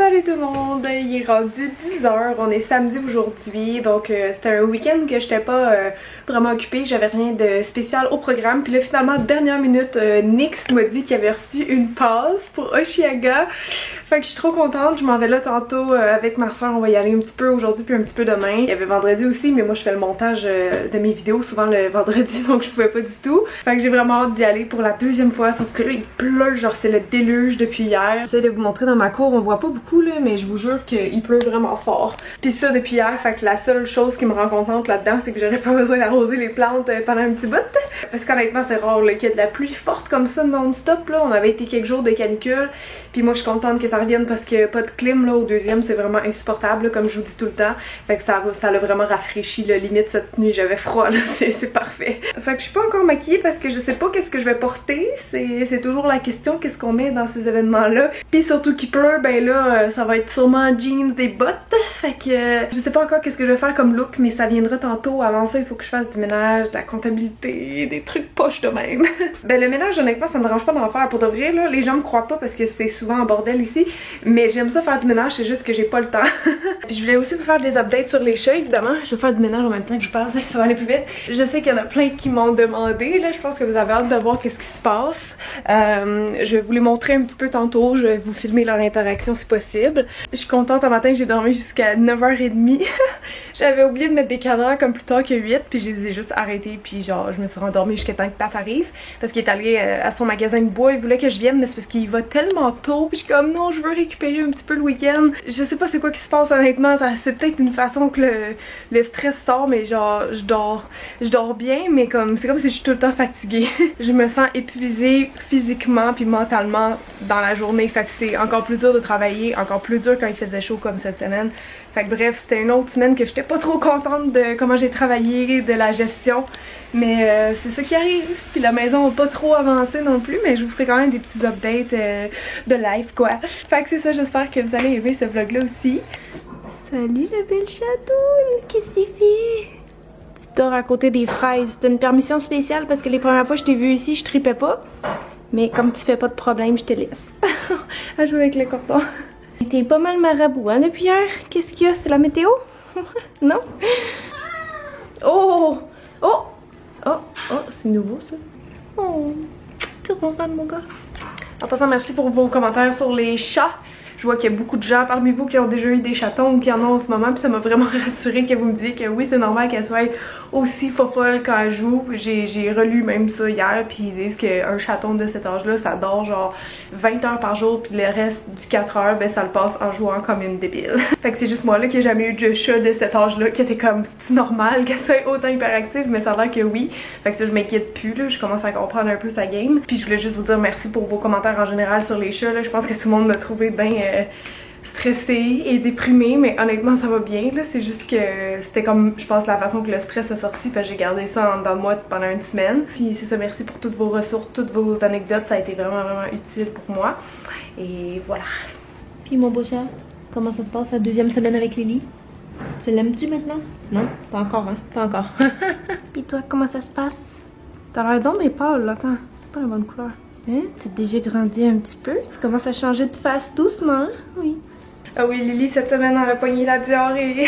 Salut tout le monde, il est rendu 10h, on est samedi aujourd'hui, donc c'était un week-end que j'étais pas vraiment occupée, j'avais rien de spécial au programme, puis là finalement dernière minute, Nix m'a dit qu'il avait reçu une passe pour Osheaga, fait que je suis trop contente, je m'en vais là tantôt avec ma soeur, on va y aller un petit peu aujourd'hui puis un petit peu demain. Il y avait vendredi aussi, mais moi je fais le montage de mes vidéos souvent le vendredi, donc je pouvais pas du tout, fait que j'ai vraiment hâte d'y aller pour la deuxième fois, sauf que là il pleut, genre c'est le déluge depuis hier. J'essaie de vous montrer dans ma cour, on voit pas beaucoup là, mais je vous jure qu'il pleut vraiment fort. Puis ça depuis hier, fait que la seule chose qui me rend contente là-dedans, c'est que j'aurais pas besoin d'arroser les plantes pendant un petit bout. Parce qu'honnêtement, c'est rare qu'il y ait de la pluie forte comme ça non-stop là. On avait été quelques jours de canicule, puis moi je suis contente que ça revienne parce que pas de clim là au deuxième, c'est vraiment insupportable là, comme je vous dis tout le temps. Fait que ça l'a vraiment rafraîchi là, limite cette nuit j'avais froid là, c'est parfait. Fait que je suis pas encore maquillée parce que je sais pas qu'est-ce que je vais porter, c'est toujours la question, qu'est-ce qu'on met dans ces événements là. Puis surtout qu'il pleut, ben là ça va être sûrement jeans, des bottes. Fait que je sais pas encore qu'est-ce que je vais faire comme look, mais ça viendra tantôt. Avant ça, il faut que je fasse du ménage, de la comptabilité, des trucs poches de même. Ben le ménage, honnêtement, ça me dérange pas d'en faire. Pour de vrai, là, les gens me croient pas parce que c'est souvent en bordel ici, mais j'aime ça faire du ménage, c'est juste que j'ai pas le temps. Puis je voulais aussi vous faire des updates sur les chats, évidemment. Je vais faire du ménage en même temps que je passe, ça va aller plus vite. Je sais qu'il y en a plein qui m'ont demandé, là, je pense que vous avez hâte de voir qu'est-ce qui se passe. Je vais vous les montrer un petit peu tantôt, je vais vous filmer leur interaction si possible. Je suis contente, un matin j'ai dormi jusqu'à 9h30. J'avais oublié de mettre des cadrans comme plus tard que 8, puis je les ai juste arrêtés, puis genre je me suis rendormie jusqu'à temps que Pat arrive, parce qu'il est allé à son magasin de bois, il voulait que je vienne, mais c'est parce qu'il va tellement tôt, puis je suis comme non, je veux récupérer un petit peu le week-end. Je sais pas c'est quoi qui se passe honnêtement, c'est peut-être une façon que le stress sort, mais genre je dors bien, mais comme c'est comme si je suis tout le temps fatiguée. Je me sens épuisée physiquement puis mentalement dans la journée, fait que c'est encore plus dur de travailler, encore plus dur quand il faisait chaud comme cette semaine. Fait que bref, c'était une autre semaine que j'étais pas trop contente de comment j'ai travaillé, de la gestion. Mais c'est ça qui arrive. Puis la maison n'a pas trop avancé non plus, mais je vous ferai quand même des petits updates de life quoi. Fait que c'est ça, j'espère que vous allez aimer ce vlog là aussi. Salut la belle chatouille, qu'est-ce que tu fais? Tu dors à côté des fraises. T'as une permission spéciale parce que les premières fois que je t'ai vu ici, je tripais pas. Mais comme tu fais pas de problème, je te laisse à jouer avec le cordon. T'es pas mal marabout hein depuis hier? Qu'est-ce qu'il y a? C'est la météo? Non? Oh! Oh! Oh! Oh! C'est nouveau ça? Oh! T'es content mon gars? En passant, merci pour vos commentaires sur les chats. Je vois qu'il y a beaucoup de gens parmi vous qui ont déjà eu des chatons ou qui en ont en ce moment, puis ça m'a vraiment rassurée que vous me disiez que oui, c'est normal qu'elle soit aussi fofolle quand elle joue. J'ai relu même ça hier, puis ils disent qu'un chaton de cet âge-là, ça dort genre 20 heures par jour, puis le reste du 4 heures, ben ça le passe en jouant comme une débile. Fait que c'est juste moi là qui ai jamais eu de chat de cet âge-là, qui était comme, c'est normal qu'elle soit autant hyperactive, mais ça a l'air que oui. Fait que ça, je m'inquiète plus, là, je commence à comprendre un peu sa game. Puis je voulais juste vous dire merci pour vos commentaires en général sur les chats, là. Je pense que tout le monde m'a trouvé bien stressée et déprimée, mais honnêtement ça va bien là, c'est juste que c'était comme je pense la façon que le stress a sorti, parce que j'ai gardé ça en dedans de moi pendant une semaine. Puis c'est ça, merci pour toutes vos ressources, toutes vos anecdotes, ça a été vraiment utile pour moi. Et voilà. Puis mon beau chat, comment ça se passe la deuxième semaine avec Lily? Tu l'aimes-tu maintenant? Non? Pas encore hein? Pas encore. Puis toi, comment ça se passe? T'as l'air donc des pâles là, attends, c'est pas la bonne couleur. Hein? T'as déjà grandi un petit peu? Tu commences à changer de face doucement, hein? Oui. Ah oui, Lily, cette semaine, elle a pogné la diarrhée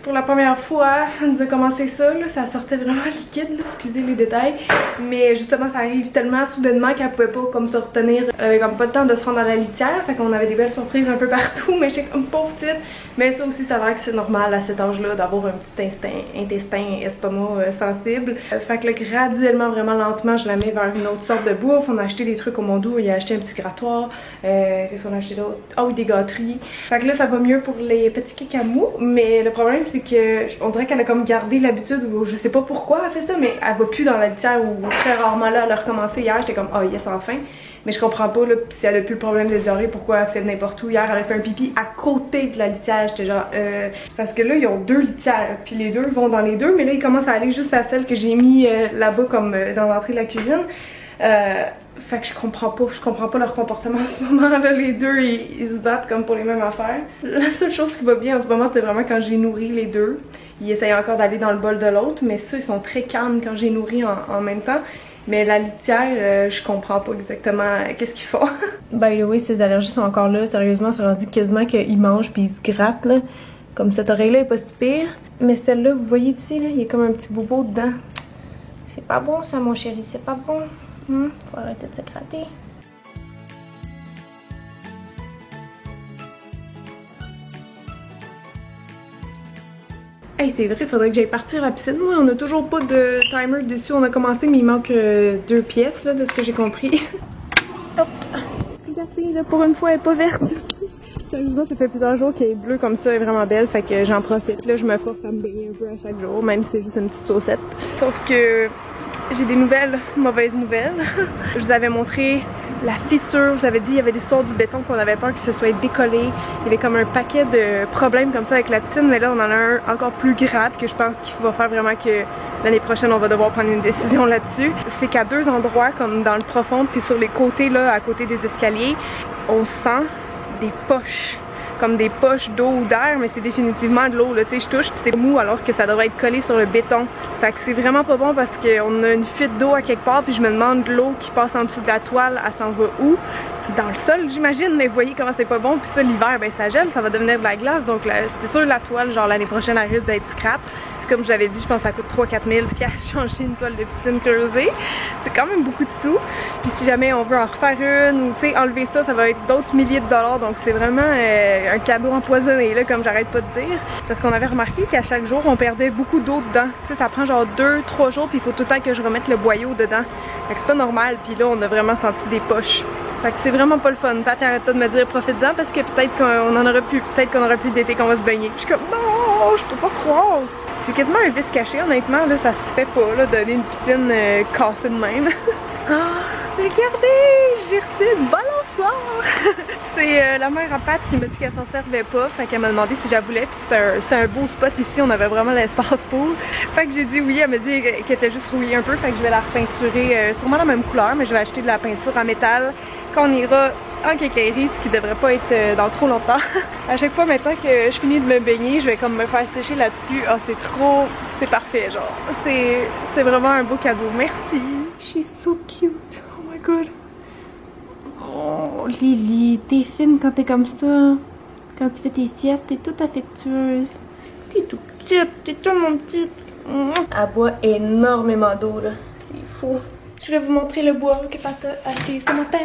pour la première fois. Elle nous a commencé ça, là, ça sortait vraiment liquide, là, excusez les détails. Mais justement, ça arrive tellement soudainement qu'elle pouvait pas comme se retenir, comme pas le temps de se rendre à la litière. Fait qu'on avait des belles surprises un peu partout, mais j'étais comme pauvre petite. Mais ça aussi, ça a l'air que c'est normal à cet âge-là d'avoir un petit intestin, estomac sensible. Fait que là, graduellement, vraiment lentement, je la mets vers une autre sorte de bouffe. On a acheté des trucs au Mondou, il a acheté un petit grattoir. Qu'est-ce qu'on a acheté d'autre? Ah oui, des gâteries. Fait que là, ça va mieux pour les petits cacamous. Mais le problème, c'est que on dirait qu'elle a comme gardé l'habitude, ou je sais pas pourquoi elle fait ça, mais elle va plus dans la litière, ou très rarement là, elle a recommencé hier. J'étais comme, oh yes, enfin. Mais je comprends pas là, si elle a plus le problème de diarrhée, pourquoi elle fait n'importe où. Hier, elle a fait un pipi à côté de la litière. J'étais genre, parce que là, ils ont deux litières, puis les deux vont dans les deux, mais là, ils commencent à aller juste à celle que j'ai mis là-bas, comme dans l'entrée de la cuisine. Fait que je comprends pas leur comportement en ce moment là, les deux ils se battent comme pour les mêmes affaires. La seule chose qui va bien en ce moment, c'était vraiment quand j'ai nourri les deux. Ils essayent encore d'aller dans le bol de l'autre, mais ceux ils sont très calmes quand j'ai nourri en même temps. Mais la litière, je comprends pas exactement qu'est-ce qu'ils font. By the way, ces allergies sont encore là. Sérieusement, c'est rendu quasiment qu'ils mangent puis ils se grattent là. Comme cette oreille-là est pas si pire. Mais celle-là, vous voyez ici, là, il y a comme un petit bobo dedans. C'est pas bon ça, mon chéri, c'est pas bon. Faut arrêter de se gratter. Hey, c'est vrai, il faudrait que j'aille partir à la piscine. Moi, on a toujours pas de timer dessus. On a commencé, mais il manque 2 pièces, là, de ce que j'ai compris. Hop! Regardez, là, pour une fois, elle est pas verte. Sérieusement, ça fait plusieurs jours qu'elle est bleue comme ça, elle est vraiment belle, fait que j'en profite. Là, je me force à me baigner un peu à chaque jour, même si c'est juste une petite saucette. Sauf que j'ai des mauvaises nouvelles. Je vous avais montré la fissure, je vous avais dit il y avait l'histoire du béton qu'on avait peur qu'il se soit décollé. Il y avait comme un paquet de problèmes comme ça avec la piscine, mais là on en a un encore plus grave que je pense qu'il va faire vraiment que l'année prochaine on va devoir prendre une décision là-dessus. C'est qu'à 2 endroits, comme dans le profond puis sur les côtés là, à côté des escaliers, on sent des poches. Comme des poches d'eau ou d'air, mais c'est définitivement de l'eau, là, tu sais, je touche puis c'est mou alors que ça devrait être collé sur le béton. Fait que c'est vraiment pas bon parce qu'on a une fuite d'eau à quelque part puis je me demande l'eau qui passe en dessous de la toile, elle s'en va où? Dans le sol, j'imagine, mais vous voyez comment c'est pas bon. Puis ça, l'hiver, ben ça gèle, ça va devenir de la glace, donc c'est sûr la toile, genre l'année prochaine, elle risque d'être scrap. Puis comme je vous avais dit, je pense que ça coûte 3-4 000 $ changer une toile de piscine creusée. C'est quand même beaucoup de sous. Puis si jamais on veut en refaire une ou tu sais enlever ça, ça va être d'autres milliers de dollars. Donc c'est vraiment un cadeau empoisonné là, comme j'arrête pas de dire. Parce qu'on avait remarqué qu'à chaque jour, on perdait beaucoup d'eau dedans. Tu sais, ça prend genre 2-3 jours puis il faut tout le temps que je remette le boyau dedans. Fait que c'est pas normal. Puis là, on a vraiment senti des poches. Fait que c'est vraiment pas le fun. Pat arrête pas de me dire profite-en parce que peut-être qu'on en aura plus, peut-être qu'on aura plus d'été qu'on va se baigner. Puis je suis comme non, je peux pas croire. C'est quasiment un vice caché, honnêtement, là, ça se fait pas, là, donner une piscine cassée de même. Ah, regardez, j'ai reçu une balançoire! C'est la mère à Pat qui m'a dit qu'elle s'en servait pas, fait qu'elle m'a demandé si j'avais voulu, puis c'était un beau spot ici, on avait vraiment l'espace pour. Fait que j'ai dit oui, elle m'a dit qu'elle était juste rouillée un peu, fait que je vais la repeinturer, sûrement la même couleur, mais je vais acheter de la peinture en métal quand on ira en quincaillerie, ce qui devrait pas être dans trop longtemps. À chaque fois maintenant que je finis de me baigner, je vais comme me faire sécher là-dessus. Oh, c'est parfait, genre. C'est vraiment un beau cadeau. Merci. She's so cute. Oh my god. Oh, Lily, t'es fine quand t'es comme ça. Quand tu fais tes siestes, t'es toute affectueuse. T'es tout petite, t'es tellement petite. Elle boit énormément d'eau, là. C'est fou. Je vais vous montrer le bois que Pat a acheté ce matin.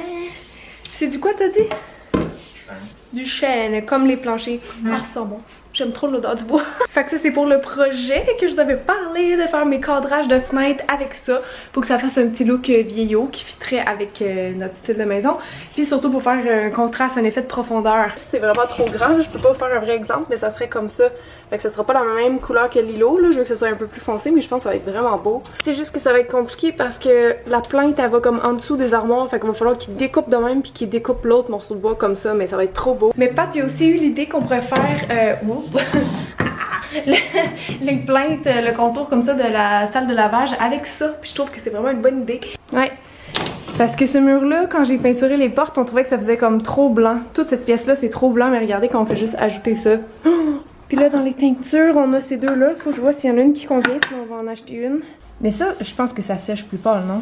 C'est du quoi t'as dit? Du chêne, comme les planchers. Ah, ça sent bon. J'aime trop l'odeur du bois. Fait que ça c'est pour le projet que je vous avais parlé, de faire mes cadrages de fenêtres avec ça, pour que ça fasse un petit look vieillot qui fitterait avec notre style de maison. Puis surtout pour faire un contraste, un effet de profondeur. C'est vraiment trop grand, je peux pas vous faire un vrai exemple, mais ça serait comme ça. Fait que ça sera pas la même couleur que l'îlot, là. Je veux que ce soit un peu plus foncé, mais je pense que ça va être vraiment beau. C'est juste que ça va être compliqué parce que la plainte elle va comme en dessous des armoires, fait qu'il va falloir qu'il découpe de même puis qu'il découpe l'autre morceau de bois comme ça, mais ça va être trop beau. Mais Pat, il y a aussi eu l'idée qu'on pourrait faire les plaintes, le contour comme ça de la salle de lavage avec ça. Puis je trouve que c'est vraiment une bonne idée. Ouais. Parce que ce mur-là, quand j'ai peinturé les portes, on trouvait que ça faisait comme trop blanc. Toute cette pièce-là, c'est trop blanc, mais regardez quand on fait juste ajouter ça. Oh! Puis là, dans les teintures, on a ces deux-là. Faut que je vois s'il y en a une qui convient, sinon on va en acheter une. Mais ça, je pense que ça sèche plus pâle, non?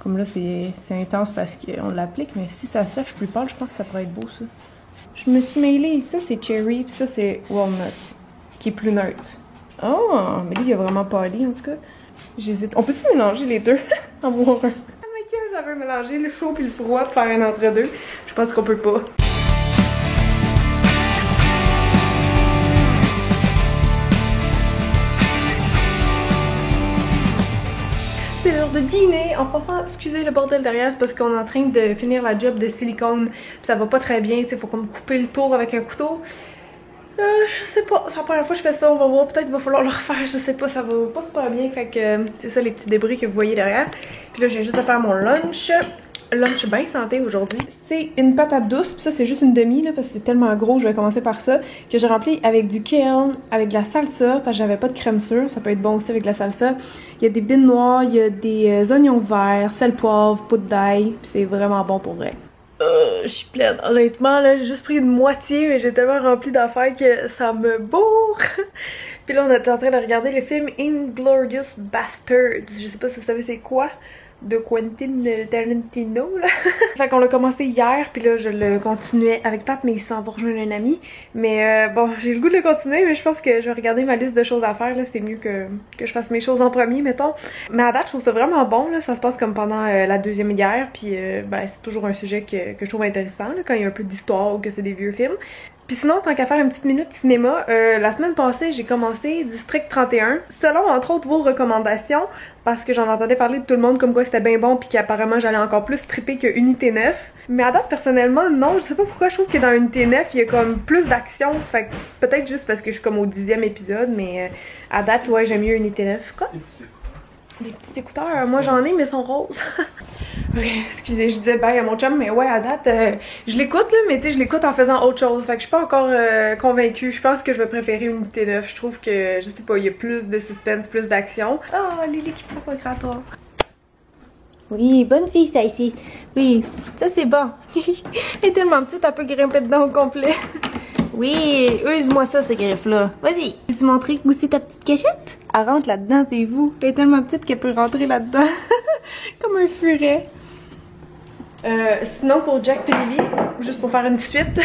Comme là, c'est intense parce qu'on l'applique, mais si ça sèche plus pâle, je pense que ça pourrait être beau, ça. Je me suis mêlée. Ça, c'est cherry, puis ça, c'est walnut, qui est plus neutre. Oh, mais lui, il a vraiment pâli, en tout cas. J'hésite. On peut-tu mélanger les deux? En voir un. Ça veut mélanger le chaud puis le froid pour faire un entre-deux. Je pense qu'on peut pas. C'est l'heure de dîner. En passant, excusez le bordel derrière, c'est parce qu'on est en train de finir la job de silicone. Puis ça va pas très bien, tu sais, faut comme couper le tour avec un couteau. Je sais pas, c'est la première fois que je fais ça, on va voir, peut-être qu'il va falloir le refaire, je sais pas, ça va pas super bien, fait que c'est ça les petits débris que vous voyez derrière. Puis là j'ai juste à faire mon lunch bien santé aujourd'hui. C'est une patate douce, puis ça c'est juste une demi là, parce que c'est tellement gros, je vais commencer par ça, que j'ai rempli avec du kale, avec de la salsa, parce que j'avais pas de crème sûre, ça peut être bon aussi avec de la salsa. Il y a des bines noires, il y a des oignons verts, sel, poivre, poudre d'ail, c'est vraiment bon pour vrai. Je suis pleine, honnêtement là, j'ai juste pris une moitié mais j'ai tellement rempli d'affaires que ça me bourre. Puis là on était en train de regarder le film Inglourious Basterds, je sais pas si vous savez c'est quoi. de Quentin Tarantino là. Fait qu'on l'a commencé hier, puis là je le continuais avec Pat, mais il s'en va rejoindre un ami. Mais bon, j'ai le goût de le continuer, mais je pense que je vais regarder ma liste de choses à faire là. C'est mieux que je fasse mes choses en premier, mettons. Mais à date, je trouve ça vraiment bon là. Ça se passe comme pendant la Deuxième Guerre, puis ben, c'est toujours un sujet que je trouve intéressant là, quand il y a un peu d'histoire ou que c'est des vieux films. Puis sinon, tant qu'à faire une petite minute cinéma, la semaine passée, j'ai commencé District 31, selon entre autres vos recommandations, parce que j'en entendais parler de tout le monde comme quoi c'était bien bon puis qu'apparemment j'allais encore plus triper que Unité 9. Mais à date, personnellement, non, je sais pas pourquoi je trouve que dans Unité 9, il y a comme plus d'action, fait que peut-être juste parce que je suis comme au 10e épisode, mais à date, ouais, j'aime mieux Unité 9. Quoi? Des petits écouteurs, moi j'en ai mais ils sont roses. Ok, excusez, je disais bye à mon chum, mais ouais, à date, je l'écoute là, mais tu sais, je l'écoute en faisant autre chose. Fait que je suis pas encore convaincue. Je pense que je vais préférer Unité 9. Je trouve que, je sais pas, il y a plus de suspense, plus d'action. Ah, Lily qui prend son grattoir. Oui, bonne fille ça ici. Oui, ça c'est bon. Elle est tellement petite, elle peut grimper dedans au complet. Oui, use-moi ça ces griffes-là. Vas-y. Peux-tu montrer où c'est ta petite cachette? Elle rentre là-dedans, c'est vous. Elle est tellement petite qu'elle peut rentrer là-dedans. Comme un furet. Sinon pour Jack et Lily, juste pour faire une suite,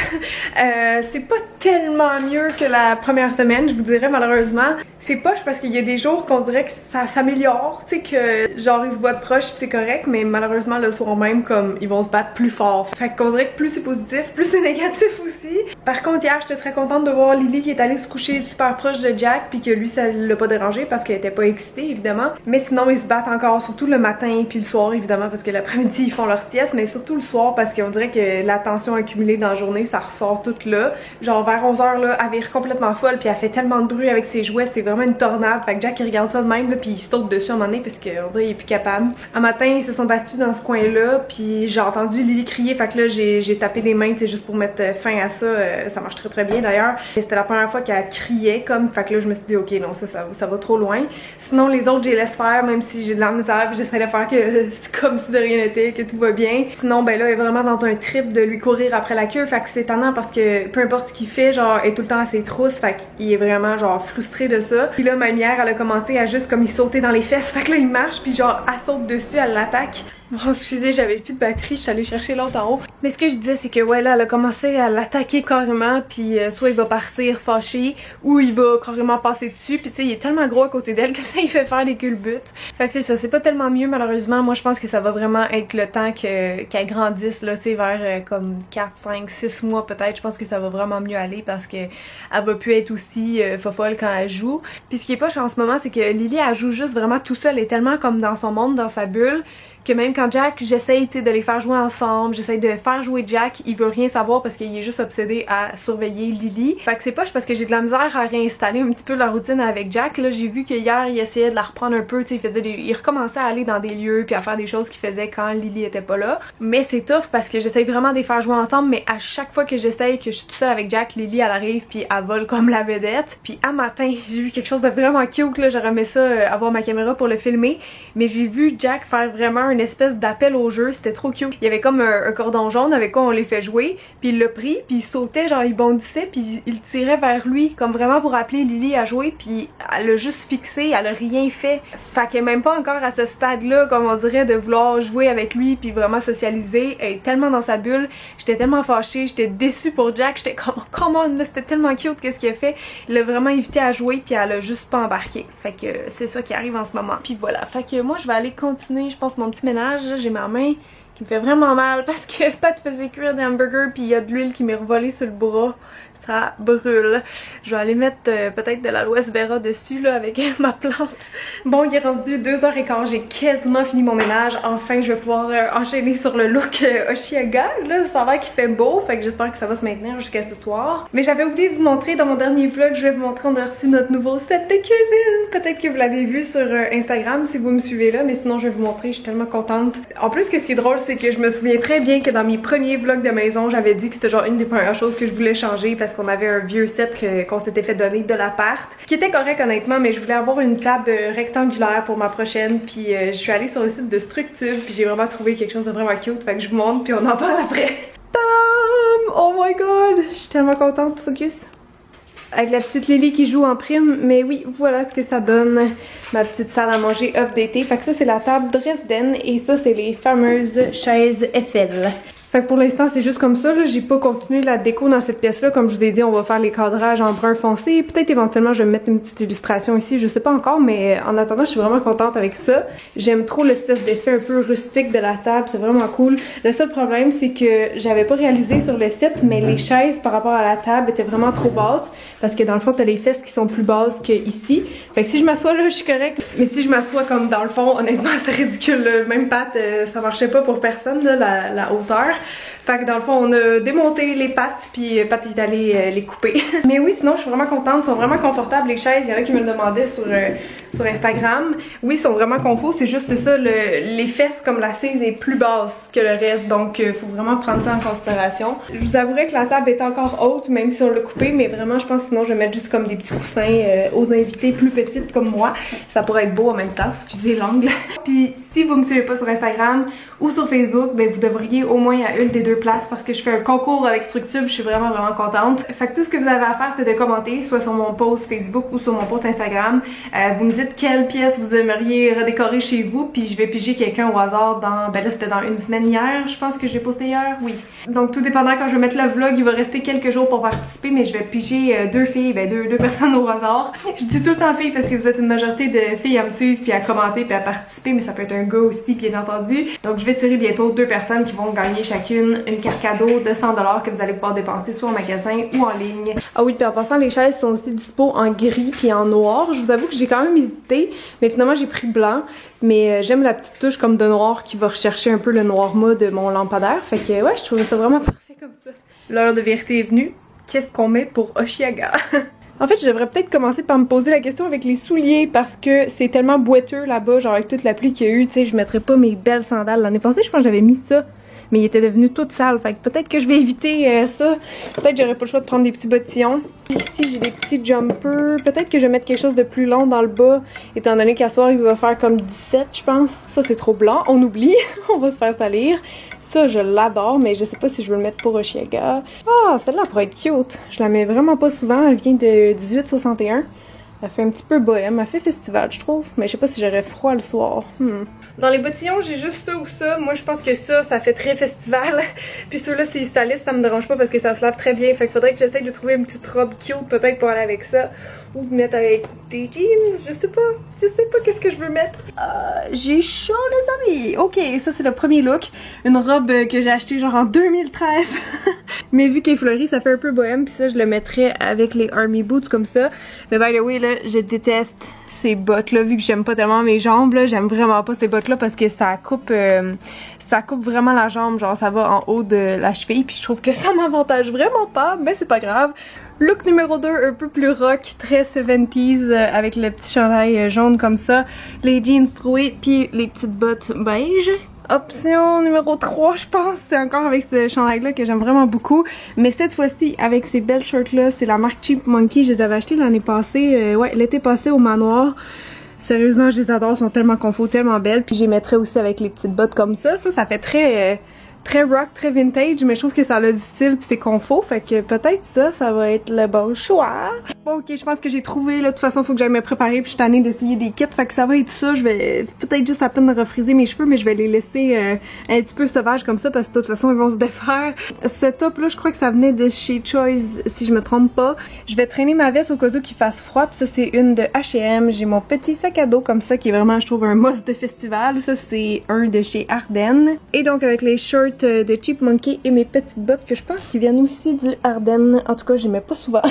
c'est pas tellement mieux que la première semaine, je vous dirais malheureusement. C'est poche parce qu'il y a des jours qu'on dirait que ça s'améliore, tu sais que genre ils se voient de proche pis c'est correct, mais malheureusement le soir même comme ils vont se battre plus fort. Fait qu'on dirait que plus c'est positif, plus c'est négatif aussi. Par contre hier j'étais très contente de voir Lily qui est allée se coucher super proche de Jack puis que lui ça l'a pas dérangé parce qu'elle était pas excitée évidemment. Mais sinon ils se battent encore, surtout le matin puis le soir évidemment parce que l'après-midi ils font leur sieste, mais surtout le soir parce qu'on dirait que la tension accumulée dans la journée ça ressort toute là. Genre vers 11h là, elle vire complètement folle puis elle fait tellement de bruit avec ses jouets, c'est vraiment une tornade. Fait que Jack il regarde ça de même là puis il saute dessus à un moment donné parce qu'on dirait qu'il est plus capable. Un matin ils se sont battus dans ce coin là puis j'ai entendu Lily crier, fait que là j'ai tapé les mains, c'est juste pour mettre fin à ça. Ça marche très bien d'ailleurs. C'était la première fois qu'elle criait comme, fait que là je me suis dit ok non ça va trop loin. Sinon les autres je les laisse faire même si j'ai de la misère puis j'essaie de faire que c'est comme si de rien n'était, que tout va bien. Sinon ben là elle est vraiment dans un trip de lui courir après la queue, fait que c'est étonnant parce que peu importe ce qu'il fait, genre elle est tout le temps à ses trousses, fait qu'il est vraiment genre frustré de ça. Puis là même hier elle a commencé à juste comme il sauter dans les fesses, fait que là il marche puis genre elle saute dessus, elle l'attaque. Bon, excusez, j'avais plus de batterie, je suis allée chercher l'autre en haut. Mais ce que je disais, c'est que ouais, là, elle a commencé à l'attaquer carrément, puis soit il va partir fâché, ou il va carrément passer dessus, puis tu sais, il est tellement gros à côté d'elle que ça, il fait faire des culbutes. Fait que c'est ça, c'est pas tellement mieux, malheureusement. Moi, je pense que ça va vraiment être le temps qu'elle grandisse, là, tu sais, vers comme 4, 5, 6 mois peut-être. Je pense que ça va vraiment mieux aller parce que elle va plus être aussi fofolle quand elle joue. Puis ce qui est poche en ce moment, c'est que Lily, elle joue juste vraiment tout seule, elle est tellement comme dans son monde, dans sa bulle, que même quand Jack, j'essaye de les faire jouer ensemble, j'essaye de faire jouer Jack, il veut rien savoir parce qu'il est juste obsédé à surveiller Lily. Fait que c'est poche parce que j'ai de la misère à réinstaller un petit peu la routine avec Jack. Là, j'ai vu qu'hier, il essayait de la reprendre un peu, tu sais, il recommençait à aller dans des lieux puis à faire des choses qu'il faisait quand Lily était pas là. Mais c'est tough parce que j'essaye vraiment de les faire jouer ensemble, mais à chaque fois que j'essaye, que je suis toute seule avec Jack, Lily, elle arrive puis elle vole comme la vedette. Puis à matin, j'ai vu quelque chose de vraiment cute, là, j'aurais aimé ça avoir ma caméra pour le filmer, mais j'ai vu Jack faire vraiment une espèce d'appel au jeu, c'était trop cute. Il y avait comme un cordon jaune avec quoi on les fait jouer, puis il l'a pris, puis il sautait, genre il bondissait, puis il tirait vers lui, comme vraiment pour appeler Lily à jouer, puis elle l'a juste fixé, elle a rien fait. Fait qu'elle est même pas encore à ce stade-là, comme on dirait, de vouloir jouer avec lui, puis vraiment socialiser. Elle est tellement dans sa bulle, j'étais tellement fâchée, j'étais déçue pour Jack, j'étais comme, come on, là, c'était tellement cute qu'est-ce qu'il a fait. Il l'a vraiment invité à jouer, puis elle a juste pas embarqué. Fait que c'est ça qui arrive en ce moment. Puis voilà, fait que moi je vais aller continuer, je pense, mon petit ménage. J'ai ma main qui me fait vraiment mal parce que Pat faisait cuire des hamburgers puis il y a de l'huile qui m'est revolée sur le bras. Ça brûle. Je vais aller mettre peut-être de l'aloès vera dessus là avec ma plante. Bon, il est rendu 2h15, j'ai quasiment fini mon ménage. Enfin, je vais pouvoir enchaîner sur le look Oshiaga. Là, ça a l'air qu'il fait beau, fait que j'espère que ça va se maintenir jusqu'à ce soir. Mais j'avais oublié de vous montrer dans mon dernier vlog, je vais vous montrer, on a reçu notre nouveau set de cuisine. Peut-être que vous l'avez vu sur Instagram si vous me suivez là, mais sinon je vais vous montrer, je suis tellement contente. En plus, ce qui est drôle, c'est que je me souviens très bien que dans mes premiers vlogs de maison, j'avais dit que c'était genre une des premières choses que je voulais changer parce qu'on avait un vieux set qu'on s'était fait donner de l'appart, qui était correct honnêtement, mais je voulais avoir une table rectangulaire pour ma prochaine, puis je suis allée sur le site de Structube, puis j'ai vraiment trouvé quelque chose de vraiment cute, fait que je vous montre, puis on en parle après. Tadam! Oh my god! Je suis tellement contente, focus! avec la petite Lily qui joue en prime. Mais oui, voilà ce que ça donne, ma petite salle à manger updatée. Fait que ça c'est la table Dresden et ça c'est les fameuses chaises Eiffel. Fait que pour l'instant, c'est juste comme ça, là. J'ai pas continué la déco dans cette pièce-là. Comme je vous ai dit, on va faire les cadrages en brun foncé. Peut-être éventuellement, je vais mettre une petite illustration ici, je sais pas encore, mais en attendant, je suis vraiment contente avec ça. J'aime trop l'espèce d'effet un peu rustique de la table, c'est vraiment cool. Le seul problème, c'est que j'avais pas réalisé sur le site, mais les chaises par rapport à la table étaient vraiment trop basses. Parce que dans le fond, t'as les fesses qui sont plus basses qu'ici. Fait que si je m'assois là, je suis correcte. Mais si je m'assois comme dans le fond, honnêtement, c'est ridicule. Même patte, ça marchait pas pour personne, là, la hauteur. Fait que dans le fond, on a démonté les pattes, puis Pat est allé les couper. Mais oui, sinon, je suis vraiment contente. Ils sont vraiment confortables, les chaises. Il y en a qui me le demandaient sur Instagram. Oui, ils sont vraiment confos. C'est juste, c'est ça, les fesses, comme l'assise est plus basse que le reste. Donc, faut vraiment prendre ça en considération. Je vous avouerais que la table est encore haute, même si on l'a coupée. Mais vraiment, je pense que sinon, je vais mettre juste comme des petits coussins aux invités plus petites comme moi. Ça pourrait être beau en même temps. Excusez l'angle. Puis, si vous me suivez pas sur Instagram ou sur Facebook, ben vous devriez au moins à une des deux places parce que je fais un concours avec Structube, je suis vraiment contente. Fait que tout ce que vous avez à faire, c'est de commenter, soit sur mon post Facebook ou sur mon post Instagram. Vous me dites quelle pièce vous aimeriez redécorer chez vous, puis je vais piger quelqu'un au hasard dans, ben là c'était dans une semaine hier, je pense que je l'ai posté hier, oui. Donc tout dépendant quand je vais mettre le vlog, il va rester quelques jours pour participer, mais je vais piger deux filles, ben deux personnes au hasard. Je dis tout le temps filles parce que vous êtes une majorité de filles à me suivre, puis à commenter, puis à participer, mais ça peut être un gars aussi, bien entendu. Donc je vais tirer bientôt deux personnes qui vont gagner chacune une carte cadeau de 100$ que vous allez pouvoir dépenser soit en magasin ou en ligne. Ah oui, puis en passant, les chaises sont aussi dispo en gris puis en noir. Je vous avoue que j'ai quand même hésité, mais finalement j'ai pris blanc. Mais j'aime la petite touche comme de noir qui va rechercher un peu le noir mat de mon lampadaire. Fait que ouais, je trouvais ça vraiment parfait comme ça. L'heure de vérité est venue. Qu'est-ce qu'on met pour Oshiaga? En fait, je devrais peut-être commencer par me poser la question avec les souliers parce que c'est tellement boiteux là-bas, genre avec toute la pluie qu'il y a eu, tu sais, je mettrais pas mes belles sandales. L'année passée, je pense que j'avais mis ça, mais il était devenu tout sale, fait que peut-être que je vais éviter ça. Peut-être j'aurais pas le choix de prendre des petits bottillons. Ici, j'ai des petits jumpers. Peut-être que je vais mettre quelque chose de plus long dans le bas, étant donné qu'à soir, il va faire comme 17, je pense. Ça, c'est trop blanc, on oublie, on va se faire salir. Ça, je l'adore, mais je sais pas si je veux le mettre pour Oshiaga. Ah, celle-là pourrait être cute. Je la mets vraiment pas souvent, elle vient de 1861. Elle fait un petit peu bohème, elle fait festival, je trouve. Mais je sais pas si j'aurais froid le soir. Dans les bottillons, j'ai juste ça ou ça. Moi, je pense que ça fait très festival. Puis ceux-là, s'ils salissent, ça me dérange pas parce que ça se lave très bien. Fait qu'il faudrait que j'essaye de trouver une petite robe cute peut-être pour aller avec ça. Ou de mettre avec des jeans, je sais pas qu'est-ce que je veux mettre. J'ai chaud les amis. Ok, ça c'est le premier look. Une robe que j'ai achetée genre en 2013. Mais vu qu'elle est fleurie, ça fait un peu bohème. Puis ça, je le mettrais avec les army boots comme ça. Mais by the way, là, je déteste ces bottes là. Vu que j'aime pas tellement mes jambes, là, j'aime vraiment pas ces bottes là parce que ça coupe vraiment la jambe. Genre ça va en haut de la cheville. Puis je trouve que ça m'avantage vraiment pas. Mais c'est pas grave. Look numéro 2, un peu plus rock, très 70s, avec le petit chandail jaune comme ça, les jeans troués, puis les petites bottes beige. Option numéro 3, je pense, c'est encore avec ce chandail-là que j'aime vraiment beaucoup. Mais cette fois-ci, avec ces belles shirts-là, c'est la marque Cheap Monkey. Je les avais achetées l'année passée, ouais, l'été passé au manoir. Sérieusement, je les adore, elles sont tellement confort, tellement belles. Puis je les mettrais aussi avec les petites bottes comme ça. Ça fait très rock, très vintage, mais je trouve que ça a du style pis c'est confort, fait que peut-être ça va être le bon choix. Bon, ok, je pense que j'ai trouvé, là, de toute façon, faut que j'aille me préparer puis je suis tannée d'essayer des kits, fait que ça va être ça. Je vais peut-être juste à peine refriser mes cheveux, mais je vais les laisser un petit peu sauvages comme ça parce que de toute façon, ils vont se défaire. Ce top-là, je crois que ça venait de chez Choice, si je me trompe pas. Je vais traîner ma veste au cas où qu'il fasse froid, puis ça, c'est une de H&M. J'ai mon petit sac à dos comme ça qui est vraiment, je trouve, un must de festival. Ça, c'est un de chez Ardennes. Et donc, avec les shirts de Cheap Monkey et mes petites bottes que je pense qu'ils viennent aussi du Ardennes. En tout cas, j'y mets pas souvent.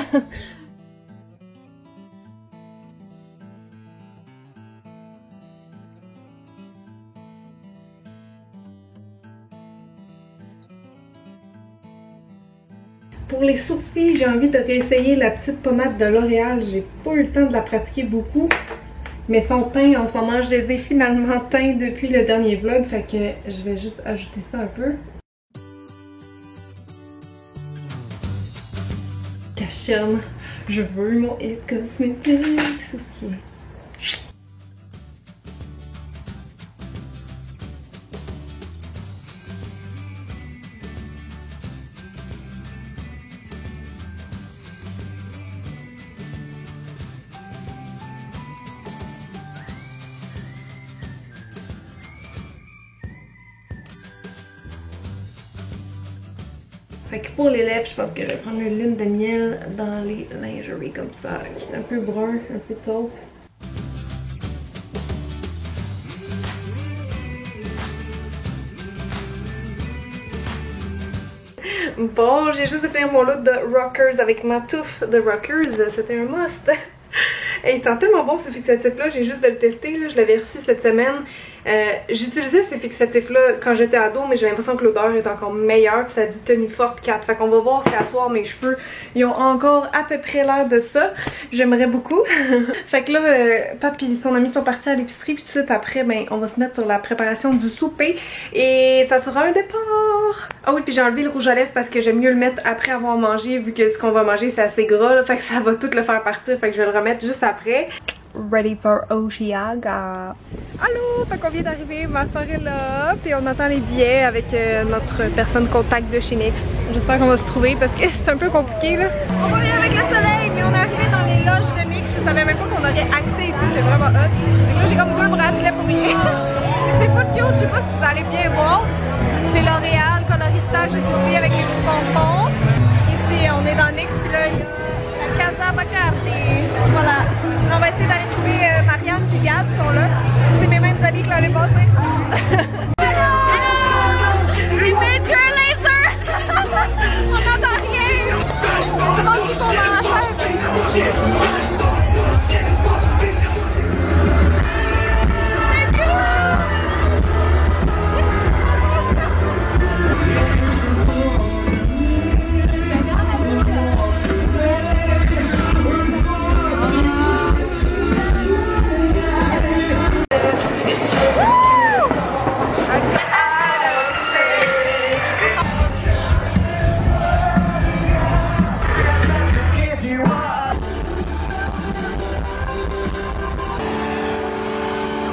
Pour les sourcils, j'ai envie de réessayer la petite pommade de L'Oréal. J'ai pas eu le temps de la pratiquer beaucoup. Mais son teint, en ce moment, je les ai finalement teints depuis le dernier vlog. Fait que je vais juste ajouter ça un peu. Cacherne, je veux mon It Cosmetics souci. Fait que pour les lèvres, je pense que je vais prendre une lune de miel dans les lingeries comme ça, qui est un peu brun, un peu taupe. Bon, j'ai juste fait mon look de Rockers avec ma touffe de Rockers. C'était un must. Et il sent tellement bon ce fixatif-là, j'ai juste de le tester. Là. Je l'avais reçu cette semaine. J'utilisais ces fixatifs-là quand j'étais ado, mais j'ai l'impression que l'odeur est encore meilleure. Ça dit tenue forte 4. Fait qu'on va voir si à soir mes cheveux ils ont encore à peu près l'air de ça. J'aimerais beaucoup. Fait que là, Pap et son ami sont partis à l'épicerie. Puis tout de suite après, ben, on va se mettre sur la préparation du souper. Et ça sera un départ. Ah oui, puis j'ai enlevé le rouge à lèvres parce que j'aime mieux le mettre après avoir mangé, vu que ce qu'on va manger c'est assez gras. Là, fait que ça va tout le faire partir. Fait que je vais le remettre juste après. Ready for Oshiaga. Allô, fait qu'on vient d'arriver, ma soeur est là, puis on attend les billets avec notre personne contact de chez Nix. J'espère qu'on va se trouver parce que c'est un peu compliqué là. On va venir avec le soleil, mais on est arrivé dans les loges de Nix. Je savais même pas qu'on aurait accès ici, c'est vraiment hot. Et là j'ai comme 2 bracelets pour rien. C'est pas cute, je sais pas si vous allez bien voir. C'est L'Oréal, coloristage juste ici avec les petits pompons. Ici on est dans Nix, puis là il y a Casa Bacarte. Voilà. On va essayer d'aller trouver Marianne et Gab sont là. C'est mes mêmes amis que l'année passée. C'est Major Laser! On n'entend rien! Tout le monde qui tombe dans la tête!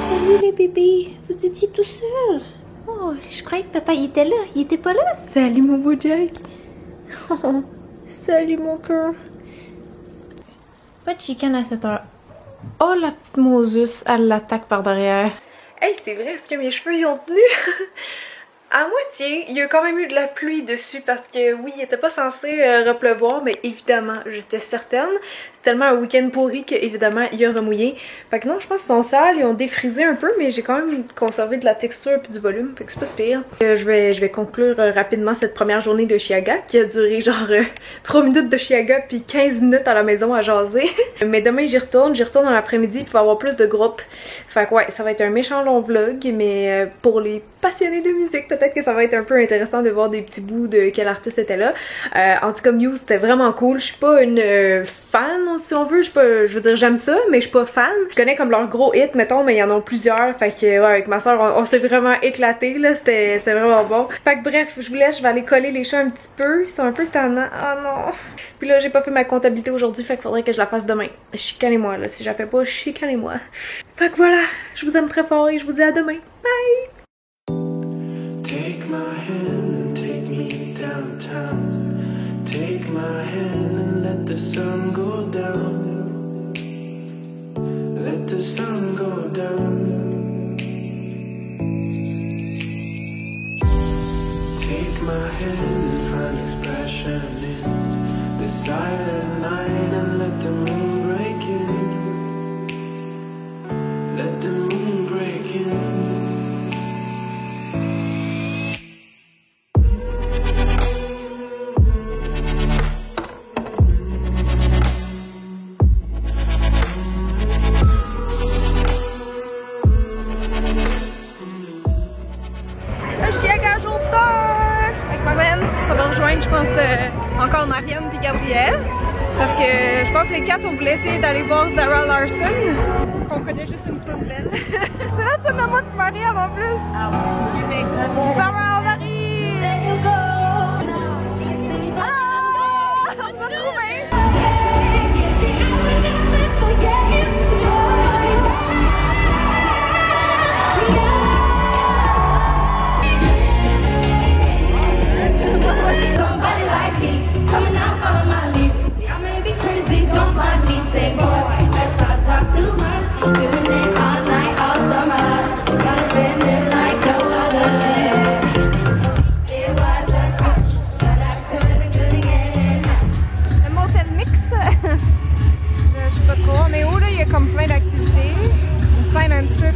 Salut les bébés, vous étiez tout seul. Oh, je croyais que papa il était là, il était pas là. Salut mon beau Jack. Oh, salut mon cœur. Pas de chicane à cette heure. Oh la petite Moses, elle l'attaque par derrière. Hey, c'est vrai, est-ce que mes cheveux y ont tenu? À moitié, il y a quand même eu de la pluie dessus parce que oui, il était pas censé repleuvoir, mais évidemment, j'étais certaine. C'est tellement un week-end pourri qu'évidemment, il a remouillé. Fait que non, je pense qu'ils sont sales, ils ont défrisé un peu, mais j'ai quand même conservé de la texture et du volume, fait que c'est pas si pire. Je vais conclure rapidement cette première journée de Chiaga qui a duré genre 3 minutes de Chiaga puis 15 minutes à la maison à jaser. Mais demain, j'y retourne dans l'après-midi puis il va y avoir plus de groupes. Fait que ouais, ça va être un méchant long vlog, mais pour les passionnés de musique, peut-être que ça va être un peu intéressant de voir des petits bouts de quel artiste était là. En tout cas, Muse, c'était vraiment cool. Je suis pas une fan, si on veut. Je veux dire, j'aime ça, mais je suis pas fan. Je connais comme leurs gros hits, mettons, mais il y en a plusieurs. Fait que, ouais, avec ma soeur, on s'est vraiment éclaté, là. C'était vraiment bon. Fait que bref, je vous laisse, je vais aller coller les chats un petit peu. Ils sont un peu tannants. Oh non! Puis là, j'ai pas fait ma comptabilité aujourd'hui, fait qu'il faudrait que je la fasse demain. Chicanez-moi, là. Si je la fais pas, chicanez-moi. Fait que voilà, je vous aime très fort et je vous dis à demain. Bye! Take my hand and take me downtown. Take my hand and let the sun go down. Let the sun go down. Take my hand and find expression in the silent night and let the moon break in. Let the moon break in. Je pense encore Marianne puis Gabrielle parce que je pense que les 4 on voulait essayer d'aller voir Zara Larsson qu'on connaît juste une toute belle. C'est là tout de moi que Marianne en plus. Zara on arrive. Ah, on s'est trouvé. Coming out, follow my lead. See, I may be crazy, don't mind me. Say, boy, let's not talk too much. Doing it all night, all summer. Gotta spend it like no other. It was a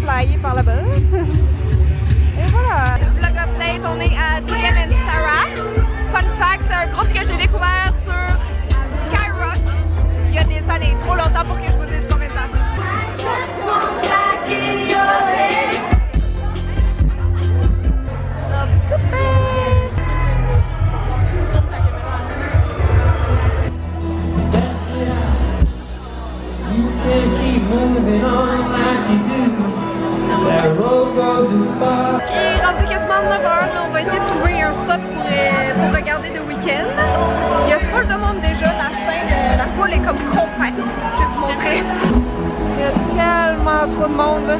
flyer par là-bas. Et voilà! Vlog update, on est à DM and Sarah. Fun fact, c'est un groupe que j'ai découvert sur Skyrock il y a des années, trop longtemps pour que je vous dise combien de temps. Et rendu quasiment 9h, on va essayer de trouver un spot pour regarder The Weeknd. Il y a full de monde déjà, la scène, la foule est comme compacte. Je vais vous montrer. Il y a tellement trop de monde là.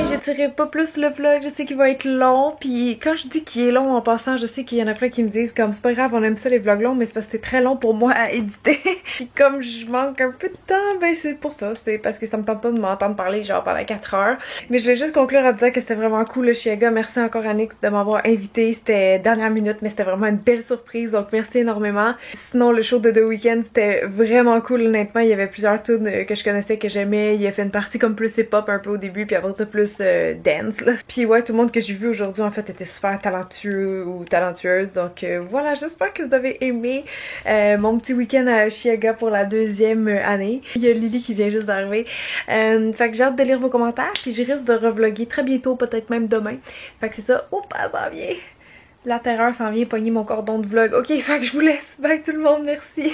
J'étirerai pas plus le vlog, je sais qu'il va être long, puis quand je dis qu'il est long en passant, je sais qu'il y en a plein qui me disent comme c'est pas grave, on aime ça les vlogs longs, mais c'est parce que c'est très long pour moi à éditer. Puis comme je manque un peu de temps, ben c'est pour ça, c'est parce que ça me tente pas de m'entendre parler genre pendant 4 heures. Mais je vais juste conclure en disant que c'était vraiment cool le Chiaga, merci encore à Nix de m'avoir invité, c'était dernière minute mais c'était vraiment une belle surprise, donc merci énormément. Sinon le show de The Weeknd c'était vraiment cool honnêtement, il y avait plusieurs tunes que je connaissais que j'aimais, il a fait une partie comme plus hip-hop un peu au début, puis après ça plus dance là. Puis ouais, tout le monde que j'ai vu aujourd'hui en fait était super talentueux ou talentueuse, donc voilà, j'espère que vous avez aimé mon petit week-end à Chiaga pour la 2e année. Il y a Lily qui vient juste d'arriver, fait que j'ai hâte de lire vos commentaires, puis je risque de revlogger très bientôt, peut-être même demain. Fait que c'est ça, oups, ça s'en vient. La terreur s'en vient pogner mon cordon de vlog. Ok, fait que je vous laisse. Bye tout le monde, merci.